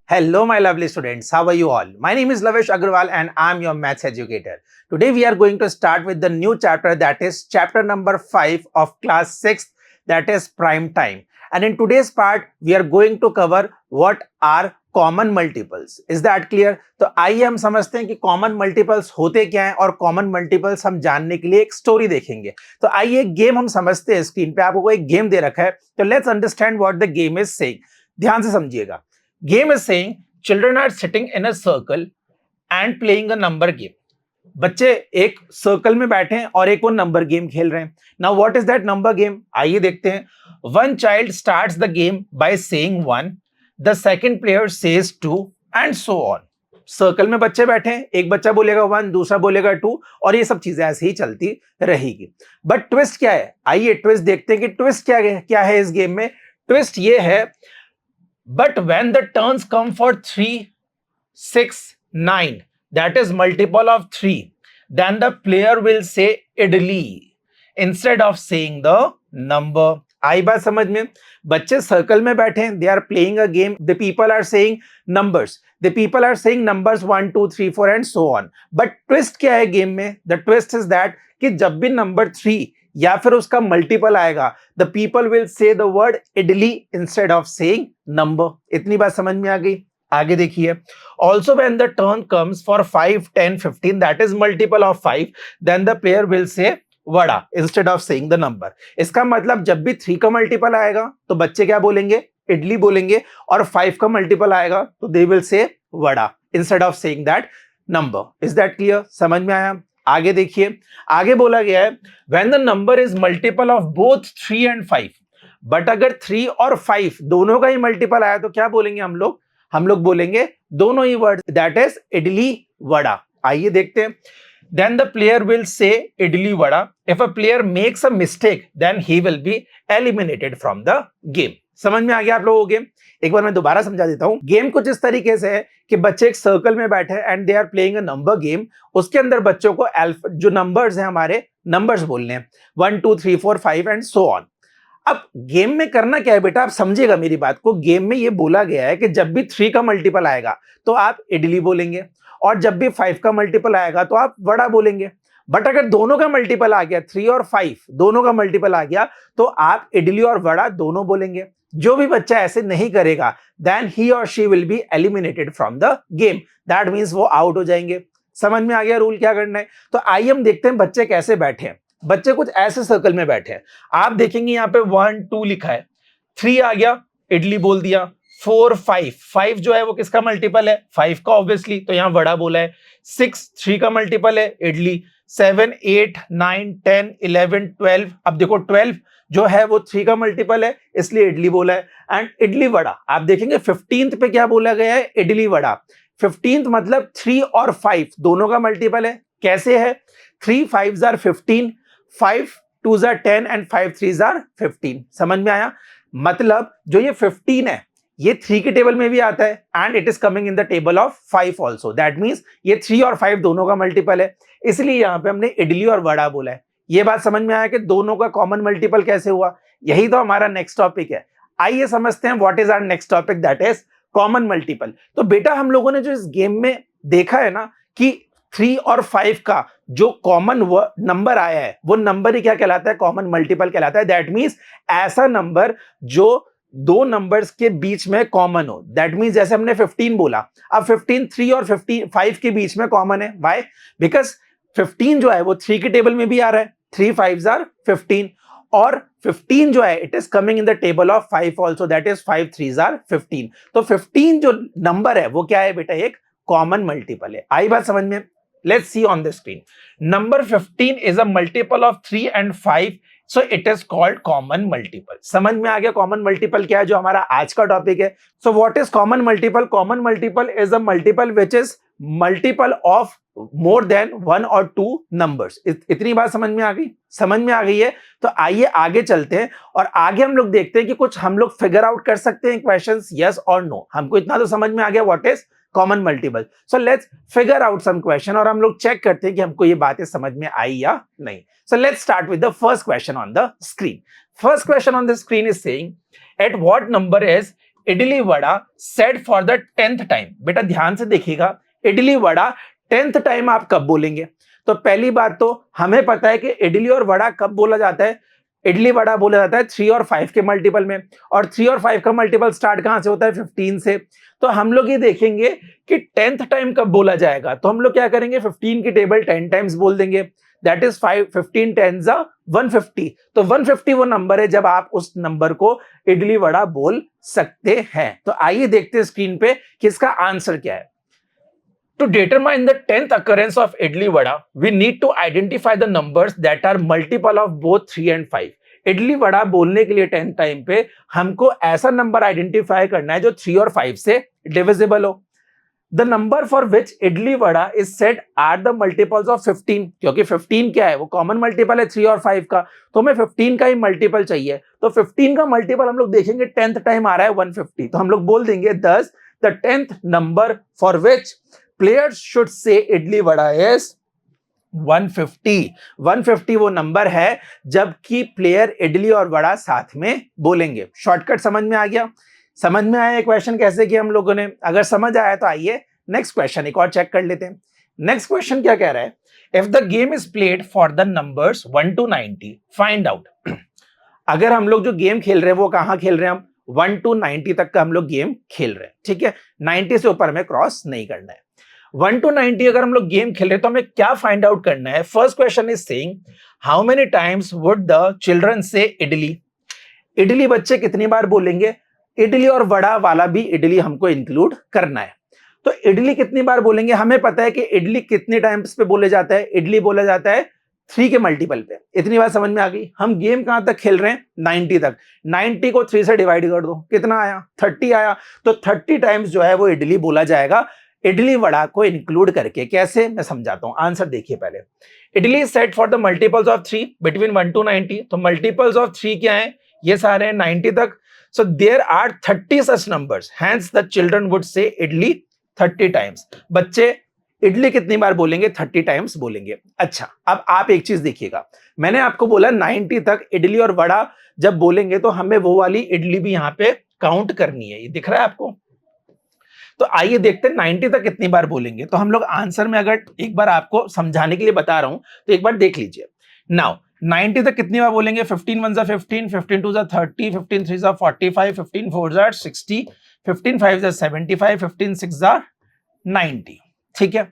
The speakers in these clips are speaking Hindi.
Hello, my lovely students. How are you all? My name is Lavesh Agrawal and I'm your maths educator. Today we are going to start with the new chapter, that is chapter number 5 of class 6th, that is prime time. And in today's part, we are going to cover what are common multiples. Is that clear? तो आइए हम समझते हैं कि कॉमन मल्टीपल्स होते क्या हैं और कॉमन मल्टीपल्स हम जानने के लिए एक स्टोरी देखेंगे. तो आइए गेम हम समझते हैं. स्क्रीन पे आपको एक गेम दे रखा है, तो let's understand what the game is saying. ध्यान से समझिएगा. Game is saying children are sitting in a circle and playing a number game. बच्चे एक सर्कल में बैठे हैं और एक वो नंबर गेम खेल रहे हैं. Now what is that number game? आइए देखते हैं. One child starts the game by saying 1, the second player says 2 and so on. Circle में बच्चे बैठे हैं, एक बच्चा बोलेगा 1, दूसरा बोलेगा 2 और ये सब चीजें ऐसे ही चलती रहेगी. बट ट्विस्ट क्या है? आइए ट्विस्ट देखते हैं कि ट्विस्ट क्या है इस गेम में. ट्विस्ट ये है, but when the turns come for 3, 6, 9, that is multiple of 3, then the player will say idli instead of saying the number. आई बात समझ में? बच्चे सर्कल में बैठे हैं, they are playing a game, the people are saying numbers, the people are saying numbers 1 2 3 4 and so on. But twist क्या है गेम में? द ट्विस्ट इज दैट कि जब भी नंबर 3 या फिर उसका मल्टीपल आएगा, the people will say the word idli instead of saying number. इतनी बात समझ में आ गई? आगे देखिए. Also when the turn comes for 5, 10, 15, that is multiple of 5, then the player will say vada instead of saying the number. इसका मतलब जब भी 3 का मल्टीपल आएगा तो बच्चे क्या बोलेंगे? इडली बोलेंगे. और 5 का मल्टीपल आएगा तो they will say vada instead of saying that number. Is that clear? समझ में आया? आगे देखिए. आगे बोला गया है when the number is multiple of both 3 and 5. But अगर 3 और 5 दोनों का ही मल्टीपल आया तो क्या बोलेंगे हम लोग? हम लोग बोलेंगे दोनों ही word, that is idli vada. आइए देखते हैं. Then the player will say idli vada. If a player makes a mistake, then he will be eliminated from the game. समझ में आ गया आप लोगों को गेम? एक बार मैं दोबारा समझा देता हूं. गेम कुछ इस तरीके से है कि बच्चे एक सर्कल में बैठे हैं and they are playing a number game. उसके अंदर बच्चों को जो नंबर्स हैं हमारे नंबर्स बोलने हैं, 1 2 3 4 5 एंड सो ऑन. अब गेम में करना क्या है बेटा, आप समझिएगा मेरी बात को. गेम में ये बोला गया है कि जब भी 3 का मल्टीपल आएगा तो आप इडली बोलेंगे और जब भी 5 का मल्टीपल आएगा तो आप वड़ा बोलेंगे. बट अगर दोनों का मल्टीपल आ गया, 3 और 5 दोनों का मल्टीपल आ गया, तो आप इडली और वड़ा दोनों बोलेंगे. जो भी बच्चा ऐसे नहीं करेगा, देन ही और she will be eliminated from the game. That means वो आउट हो जाएंगे. समझ में आ गया रूल क्या करना है? तो आइए हम देखते हैं बच्चे कैसे बैठे हैं. बच्चे कुछ ऐसे सर्कल में बैठे हैं. आप देखेंगे यहाँ पे 1 2 लिखा है, 3 आ गया, इडली बोल दिया. 4 5 जो है वो किसका मल्टीपल है? 5 का ऑब्वियसली, तो यहां वड़ा बोला है. 6 3 का मल्टीपल है, इडली. 7 8 9 10 11 12, अब देखो 12 जो है वो 3 का मल्टीपल है, इसलिए इडली बोला है. एंड इडली वड़ा आप देखेंगे 15th पे क्या बोला गया है? इडली वड़ा. 15th मतलब 3 और 5 दोनों का मल्टीपल है. कैसे है? 3 5s are 15, 5 2s are 10 and 5 3s are 15. समझ में आया? मतलब जो ये 15 है ये 3 के टेबल में भी आता है and it is coming in the table of 5 also. That means ये 3 और 5 दोनों का मल्टीपल है, इसलिए यहां पे हमने इडली और वड़ा बोला है. ये बात समझ में आया कि दोनों का कॉमन मल्टीपल कैसे हुआ? यही तो हमारा नेक्स्ट टॉपिक है. आइए समझते हैं what is our next topic, that is common multiple. तो बेटा हम लोगों ने जो इस गेम में देखा है ना कि 3 और 5 का जो कॉमन नंबर आया है वो नंबर ही क्या कहलाता है? कॉमन मल्टीपल कहलाता है. दैट मीन्स ऐसा नंबर जो दो नंबर्स के बीच में कॉमन हो. दैट मींस जैसे हमने 15 बोला, अब 15 3 और 5 के बीच में कॉमन है. व्हाई? बिकॉज 15 जो है वो 3 के टेबल में भी आ रहा है, 3 5s are 15, और 15 जो है it is coming in the table of 5 also, that is 5 3s are 15. तो 15 जो नंबर है वो क्या है बेटा? एक कॉमन मल्टीपल है. आई बात समझ में? Let's see on the screen. Number 15 is a multiple of 3 and 5, so it is called common multiple. समझ में आ गया कॉमन मल्टीपल क्या है, जो हमारा आज का टॉपिक है. So what is common multiple? Common multiple is a multiple which is multiple of more than 1 और 2 नंबर्स. इतनी बात समझ में आ गई? समझ में आ गई है. तो आइए आगे चलते हैं और आगे हम लोग देखते हैं कि कुछ हम लोग फिगर आउट कर सकते हैं क्वेश्चंस, यस और नो. हमको इतना तो समझ में आ गया what is common multiple. So let's figure out some question और हम लोग चेक करते हैं कि हमको ये बातें समझ में आई या नहीं. So let's start with the first question on the screen. First question on the screen is saying, at what number is idli vada said for the 10th time. बेटा ध्यान से देखिएगा, इडली वड़ा 10th टाइम आप कब बोलेंगे? तो पहली बात तो हमें पता है कि इडली और वड़ा कब बोला जाता है? इडली वड़ा बोला जाता है 3 और 5 के मल्टीपल में, और 3 और 5 का मल्टीपल स्टार्ट कहां से होता है? 15 से। तो हम लोग ये देखेंगे कि 10th टाइम कब बोला जाएगा, तो हम लोग क्या करेंगे, 15 की टेबल 10 टाइम्स बोल देंगे, दैट इज 15 10s 150। तो 150 वो नंबर है जब आप उस नंबर को इडली वड़ा बोल सकते हैं। तो आइए देखते हैं स्क्रीन पे कि इसका आंसर क्या है। To determine the 10th occurrence of idli vada, we need to identify the numbers that are multiple of both 3 and 5. Idli vada बोलने के लिए 10th टाइम पे हमको ऐसा नंबर आइडेंटिफाई करना है जो 3 और 5 से डिविजिबल हो। The number for which idli vada is said are the multiples of 15, क्योंकि 15 क्या है, वो कॉमन मल्टीपल है 3 और 5 का, तो हमें 15 का ही मल्टीपल चाहिए। तो 15 का मल्टीपल हम लोग देखेंगे 10th टाइम आ रहा है 150, तो हम लोग बोल देंगे thus the 10th number for which players should say idli vada is 150। 150 वो नंबर है जबकि प्लेयर इडली और वड़ा साथ में बोलेंगे। शॉर्टकट समझ में आ गया? समझ में आया क्वेश्चन कैसे किया हम लोगों ने? अगर समझ आया तो आइए नेक्स्ट क्वेश्चन एक और चेक कर लेते हैं। नेक्स्ट क्वेश्चन क्या कह रहा है? If the game is played for the numbers 1 to 90 find out. अगर हम लोग जो गेम खेल रहे हैं वो कहां खेल रहे हैं? हम 1 to 90 तक का हम लोग गेम खेल रहे हैं, ठीक है। 90 से ऊपर में क्रॉस नहीं करना है। 1 to 90 अगर हम लोग गेम खेल रहे हैं तो हमें क्या फाइंड आउट करना है? First question is saying how many times would the children say idli. Idli बच्चे कितनी बार बोलेंगे? इडली और वड़ा वाला भी इडली हमको इंक्लूड करना है। तो इडली कितनी बार बोलेंगे? हमें पता है कि इडली कितने टाइम्स पे बोले जाता है? इडली बोला जाता है 3 के मल्टीपल पे। इतनी बात समझ में आ गई? हम गेम कहां तक खेल रहे हैं? 90 तक। 90 को 3 से डिवाइड कर दो, कितना आया? 30 आया। तो 30 टाइम्स जो है वो इडली बोला जाएगा इडली वड़ा को इंक्लूड करके। कैसे, मैं समझाता हूं। आंसर देखिए पहले। Idli is set for the multiples of 3 between 1 to 90। तो मल्टीपल्स ऑफ 3 क्या है? ये सारे हैं 90 तक। So there are 30 such numbers, hence the children would say idli 30 times. बच्चे इडली कितनी बार बोलेंगे? 30 टाइम्स बोलेंगे। अच्छा, अब आप एक चीज देखिएगा, मैंने आपको बोला 90 तक इडली और वड़ा जब बोलेंगे तो हमें वो वाली इडली भी यहां पे काउंट करनी है। ये दिख रहा है आपको? तो आइए देखते हैं 90 तक कितनी बार बोलेंगे। तो हम लोग आंसर में, अगर एक बार आपको समझाने के लिए बता रहा हूं तो एक बार देख लीजिए। नाउ 90 तक कितनी बार बोलेंगे? 15 1 15, 15 2 30, 15 3 45, 15 4 60, 15 5 75, 15 6 90। ठीक है,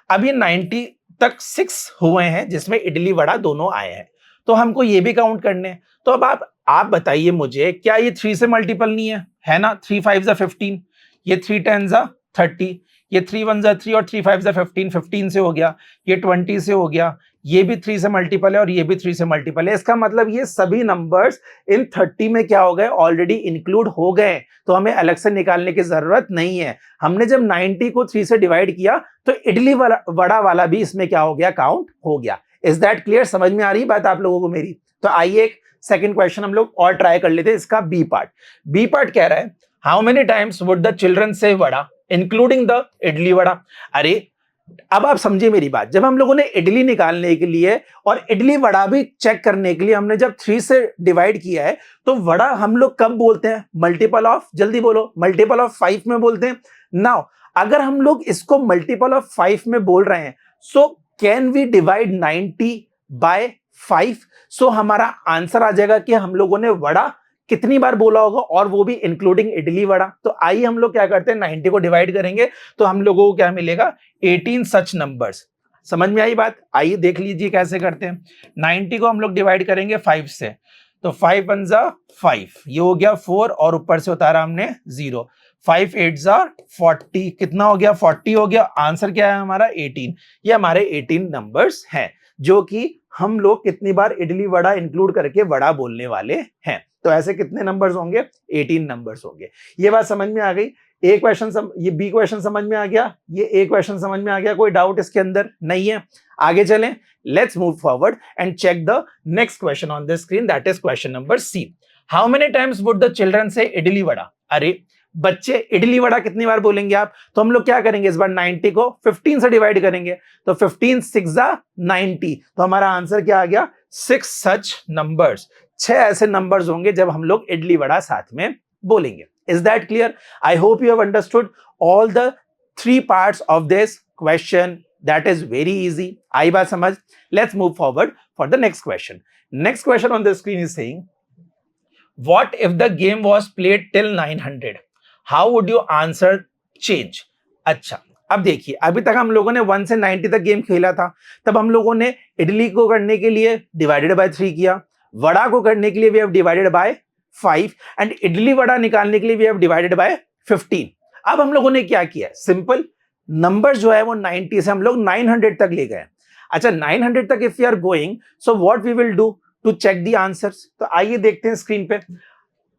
अब ये 90 तक 6 हुए हैं जिसमें इडली वड़ा दोनों आए हैं, तो हमको ये भी काउंट करने हैं। तो अब आप बताइए मुझे, क्या ये 3 से मल्टीपल नहीं है ना? 3 5 15, ये 3 10 30, ये 3 1 3 और 3 5 15, 15 से हो गया, ये 20 से हो गया, ये भी 3 से मल्टीपल है और ये भी 3 से मल्टीपल है। इसका मतलब ये सभी नंबर्स इन 30 में क्या हो गए? ऑलरेडी इंक्लूड हो गए, तो हमें अलग से निकालने की जरूरत नहीं है। हमने जब 90 को 3 से डिवाइड किया तो इडली वड़ा वाला भी इसमें क्या हो गया? काउंट हो गया। Is that clear? समझ में आ रही बात आप लोगों को मेरी? तो आइए एक सेकेंड क्वेश्चन हम लोग और ट्राई कर लेते हैं, इसका बी पार्ट। बी पार्ट कह रहा है how many times would the children से वड़ा इंक्लूडिंग द इडली वड़ा। अरे अब आप समझिए मेरी बात, जब हम लोगों ने इडली निकालने के लिए और इडली वड़ा भी चेक करने के लिए हमने जब 3 से डिवाइड किया है, तो वड़ा हम लोग कब बोलते हैं? मल्टीपल ऑफ, जल्दी बोलो, मल्टीपल ऑफ 5 में बोलते हैं। नाउ अगर हम लोग इसको मल्टीपल ऑफ 5 में बोल रहे हैं, so can we divide 90 by 5? So हमारा आंसर आ जाएगा कि हम लोगों ने वड़ा कितनी बार बोला होगा, और वो भी इंक्लूडिंग इडली वड़ा। तो आइए हम लोग क्या करते हैं, 90 को डिवाइड करेंगे तो हम लोगों को क्या मिलेगा? 18 सच नंबर्स। समझ में आई बात? आइए देख लीजिए कैसे करते हैं। 90 को हम लोग डिवाइड करेंगे 5 से, तो 5 1 5, ये हो गया 4 और ऊपर से उतारा हमने 0। 5 8 40, कितना हो गया? 40 हो गया। आंसर क्या है हमारा? 18। ये हमारे 18 नंबर्स हैं जो कि हम लोग कितनी बार इडली वड़ा इंक्लूड करके वड़ा बोलने वाले हैं। तो ऐसे कितने नंबर्स होंगे? 18 नंबर्स होंगे। ये बात समझ में आ गई? ए क्वेश्चन ये बी क्वेश्चन समझ में आ गया, ये ए क्वेश्चन समझ में आ गया, कोई डाउट इसके अंदर नहीं है? आगे चलें, let's move forward and check the next question on the screen, that is question number C. How many times would the children say idli vada. अरे बच्चे इडली वड़ा कितनी बार बोलेंगे आप? तो हम लोग क्या करेंगे इस बार? 90 को 15 से डिवाइड करेंगे, तो 15 6 90, तो हमारा आंसर क्या आ गया? 6 सच नंबर्स। 6 ऐसे नंबर्स होंगे जब हम लोग इडली वड़ा साथ में बोलेंगे। Is that clear? I hope you have understood all the three parts of this question. That is very easy. आई बात समझ? Let's move forward for the next question. Next question on the screen is saying, what if the game was played till 900? How would you answer change? अच्छा, अब देखिए, अभी तक हम लोगों ने 1 से 90 तक गेम खेला था. तब हम लोगों ने इडली को करने के लिए डिवाइडेड बाय 3 किया, वड़ा को करने के लिए we have divided by 5 and idli vada निकालने के लिए वी हैव डिवाइडेड बाय 15. अब हम लोगों ने क्या किया? सिंपल, नंबर जो है वो 90 से हम लोग 900 तक ले गए. अच्छा, 900 तक if you are going, so what we will do to check the answers? तो आइए देखते हैं स्क्रीन पे.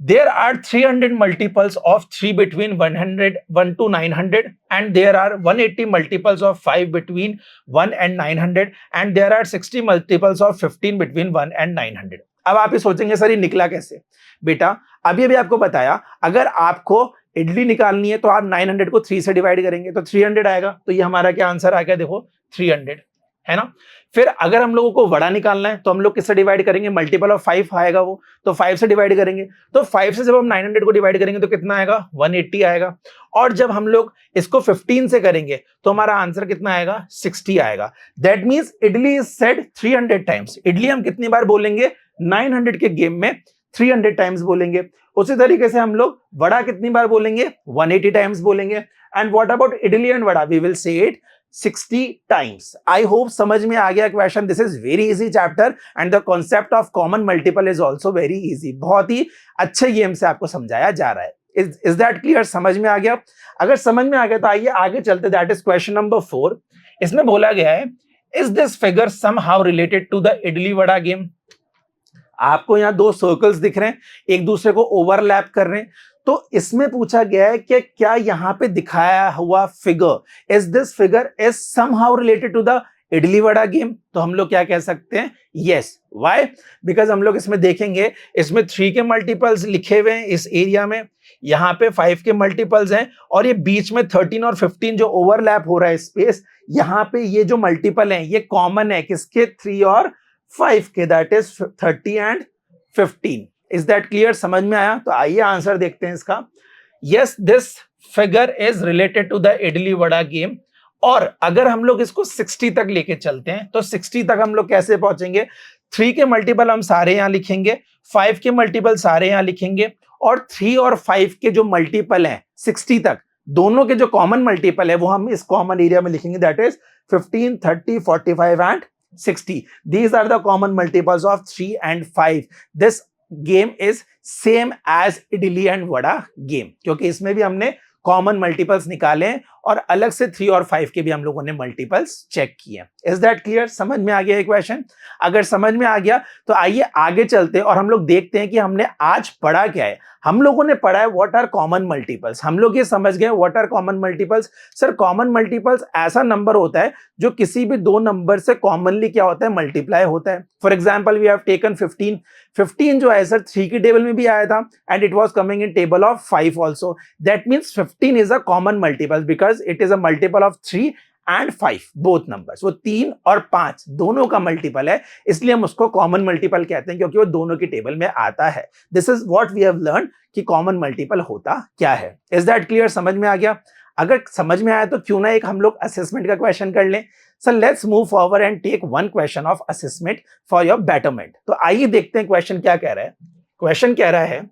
There are 300 multiples of 3 between 1 to 900 and there are 180 multiples of 5 between 1 and 900 and there are 60 multiples of 15 between 1 and 900. अब आप ये सोचेंगे सर ये निकला कैसे? बेटा अभी अभी आपको बताया, अगर आपको इडली निकालनी है तो आप 900 को 3 से डिवाइड करेंगे तो 300 आएगा. तो ये हमारा क्या आंसर आ गया? देखो 300 है ना. फिर अगर हम लोगों को वड़ा निकालना है तो हम लोग किससे डिवाइड करेंगे? मल्टीपल ऑफ 5 आएगा वो, तो 5 से डिवाइड करेंगे. तो 5 से जब हम 900 को डिवाइड करेंगे तो कितना आएगा? 180 आएगा. और जब हम लोग इसको 15 से करेंगे तो हमारा आंसर कितना आएगा? 60 आएगा. That means idli is said 300 times. Idli हम कितनी बार बोलेंगे? 900 के गेम में 300 टाइम्स बोलेंगे. उसी तरीके से हम लोग वड़ा कितनी बार बोलेंगे? 180 टाइम्स बोलेंगे. And what about idli and vada? We will say it 60 times. I hope समझ में आ गया question. This is very easy chapter and the concept of common multiple is also very easy. बहुत ही अच्छे गेम से आपको समझाया जा रहा है. Is that clear? समझ में आ गया? अगर समझ में आ गया तो आइए आगे चलते. That is question number 4. इसमें बोला गया है, is this figure somehow related to the idli vada game? आपको यहाँ 2 सर्कल्स दिख रहे हैं, एक दूसरे को ओवरलैप कर रहे हैं. तो इसमें पूछा गया है कि क्या यहां पे दिखाया हुआ figure, is this figure is somehow related to the idli vada game? तो हम लोग क्या कह सकते हैं? यस. व्हाई? बिकॉज हम लोग इसमें देखेंगे, इसमें 3 के मल्टीपल्स लिखे हुए हैं इस एरिया में, यहाँ पे 5 के मल्टीपल्स हैं और ये बीच में 13 और 15 जो ओवरलैप हो रहा है स्पेस, यहाँ पे ये जो मल्टीपल है ये कॉमन है किसके? 3 और 5 के, that is 30 and 15. Is that clear? समझ में आया? तो आइए आंसर देखते हैं इसका. Yes, this figure is related to the idli vada game. और अगर हम लोग इसको 60 तक लेके चलते हैं तो 60 तक हम लोग कैसे पहुंचेंगे? 3 के मल्टीपल हम सारे यहां लिखेंगे, 5 के मल्टीपल सारे यहां लिखेंगे और 3 और 5 के जो मल्टीपल हैं 60 तक, दोनों के जो कॉमन मल्टीपल है वो हम इस कॉमन एरिया में लिखेंगे. That is 15, 30, 45 and 60. These are the common multiples of 3 and 5. This game is same as idli and vada game, क्योंकि इसमें भी हमने कॉमन मल्टीपल्स निकाले और अलग से 3 और 5 के भी हम लोगों ने मल्टीपल्स चेक किए. Is that clear? समझ में आ गया ये क्वेश्चन? अगर समझ में आ गया तो आइए आगे चलते हैं और हम लोग देखते हैं कि हमने आज पढ़ा क्या है. हम लोगों ने पढ़ा है व्हाट आर कॉमन मल्टीपल्स. हम लोग ये समझ गए what are common multiples. Sir common multiples ऐसा नंबर होता है जो किसी भी 2 नंबर से कॉमनली क्या होता है? मल्टीप्लाई होता है. For example we have taken 15. 15 जो है सर 3 की टेबल में भी आया था and it was coming in table of 5 also. That means 15 is a common multiple because it is a multiple of 3 and 5 both numbers. वो 3 और 5 दोनों का मल्टीपल है, इसलिए हम उसको कॉमन मल्टीपल कहते हैं क्योंकि वो दोनों की टेबल में आता है. This is what we have learn कि कॉमन मल्टीपल होता क्या है. Is that clear? समझ में आ गया? अगर समझ में आया तो क्यों ना एक हम लोग असेसमेंट का क्वेश्चन कर लें. Sir let's move forward and take 1 question of assessment for your betterment. तो आइए देखते हैं क्वेश्चन क्या कह रहा है. क्वेश्चन कह रहा है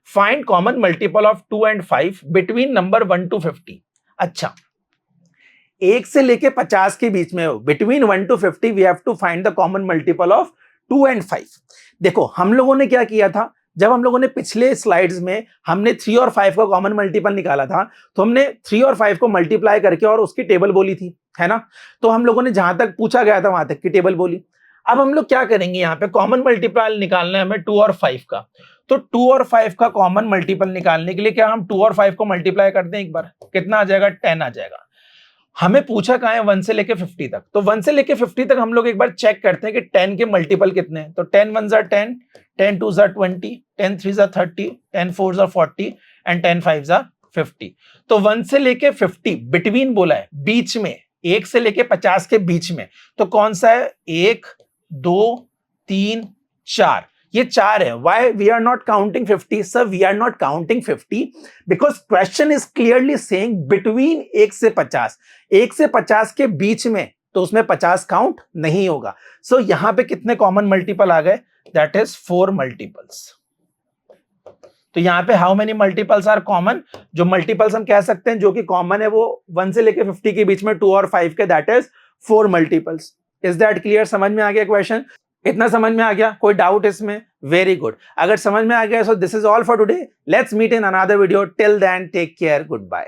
find common multiple of 2 and 5 between number 1 to 50. अच्छा, 1 से लेके 50 के बीच में हो, between 1 to 50 we have to find the common multiple of 2 and 5. देखो हम लोगों ने क्या किया था, जब हम लोगों ने पिछले स्लाइड्स में हमने 3 और 5 का कॉमन मल्टीपल निकाला था तो हमने 3 और 5 को मल्टीप्लाई करके और उसकी टेबल बोली थी, है ना. तो हम लोगों ने जहां तक पूछा गया था वहां तक की टेबल बोली. अब हम लोग क्या करेंगे, यहाँ पे कॉमन मल्टीपल निकालना है हमें 2 और 5 का. तो 2 और 5 का कॉमन मल्टीपल निकालने के लिए क्या हम 2 और 5 को मल्टीप्लाई करते हैं एक बार, कितना आ जाएगा? 10 आ जाएगा. हमें पूछा कहाँ है 1 से लेके 50 तक, तो 1 से लेके 50 तक हम लोग एक बार चेक करते हैं कि 10 के मल्टीपल कितने हैं. तो 10 1 जा 10, 10 2 जा 20, 10 3 जा 30, 10 4 जा 40 एंड 10 5 जा 50. तो 1 से लेके 50 बिटवीन बोला है, बीच में, 1 से लेके 50 के बीच में. तो कौन सा है? 1 2 3 4. ये 4 है. Why we are not counting 50? Sir, we are not counting 50 because question is clearly saying between 1 से 50. 1 से 50 के बीच में, तो उसमें 50 काउंट नहीं होगा. सो यहां पे कितने कॉमन मल्टीपल आ गए? That is 4 multiples. तो यहां पे how many multiples are common? जो मल्टीपल्स हम कह सकते हैं जो कि कॉमन है वो 1 से लेके 50 के बीच में 2 और 5 के, that is 4 multiples. Is that clear? समझ में आ गया क्वेश्चन? इतना समझ में आ गया? कोई डाउट इसमें? Very good. अगर समझ में आ गया, so this is all for today. Let's meet in another video. Till then take care. Good bye.